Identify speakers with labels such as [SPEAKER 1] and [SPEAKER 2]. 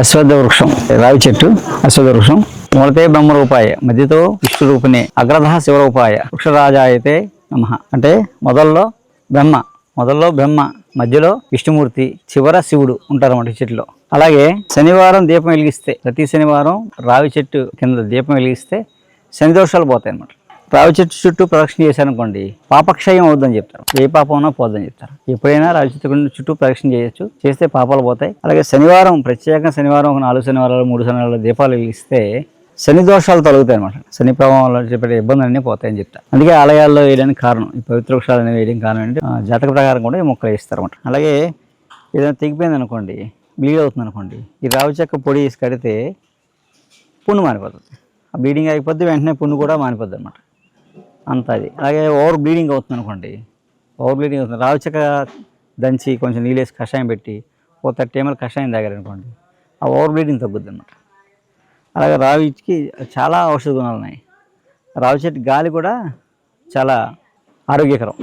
[SPEAKER 1] అశ్వత్థ వృక్షం, రావి చెట్టు, అశ్వత్థ వృక్షం. మూలతే బ్రహ్మరూపాయ మధ్యతో విష్ణురూపిణి అగ్రధ శివరూపాయ వృక్షరాజాయతే నమః. అంటే మొదల్లో బ్రహ్మ, మధ్యలో విష్ణుమూర్తి, చివర శివుడు ఉంటారన్నమాట ఈ చెట్టులో. అలాగే శనివారం దీపం వెలిగిస్తే, ప్రతి శనివారం రావి చెట్టు కింద దీపం వెలిగిస్తే శని దోషాలు పోతాయి అన్నమాట. రావి చెట్టు చుట్టూ ప్రదక్షిణ చేశారనుకోండి పాపక్షయం అవుద్దని చెప్తారు. ఏ పాపం ఉన్నా పోద్దని చెప్తారు. ఎప్పుడైనా రావి చెట్టు చుట్టూ ప్రదక్షిణ చేయొచ్చు, చేస్తే పాపాలు పోతాయి. అలాగే శనివారం, ప్రత్యేకంగా శనివారం ఒక 4 శనివారాలు 3 శనివారాలు దీపాలు వెలిగిస్తే శని దోషాలు తొలగుతాయి అనమాట. శని ప్రభావంలో చెప్పే ఇబ్బందులన్నీ పోతాయని చెప్తారు. అందుకే ఆలయాల్లో వేయడానికి కారణం, ఈ పవిత్ర వృక్షాలు అనేవి వేయడానికి కారణం ఏంటంటే జాతక ప్రకారం కూడా ఈ మొక్కలు వేస్తారు అనమాట. అలాగే ఏదైనా తెగిపోయింది అనుకోండి, బ్లీడ్ అవుతుంది అనుకోండి, ఈ రావి చెక్క పొడి వేసి కడితే పుండు మానిపోతుంది. ఆ బ్లీడింగ్ అయిపోద్ది, వెంటనే పుండు కూడా మానిపోద్ది అనమాట. అంత అది. అలాగే ఓవర్ బ్లీడింగ్ అవుతుంది అనుకోండి, రావి చెక్క దంచి కొంచెం నీళ్ళేసి కషాయం పెట్టి 30 ml కషాయం తాగారనుకోండి, ఆ ఓవర్ బ్లీడింగ్ తగ్గుద్ది అనమాట. అలాగే రావికి చాలా ఔషధ గుణాలు ఉన్నాయి. రావి చెట్టు గాలి కూడా చాలా ఆరోగ్యకరం.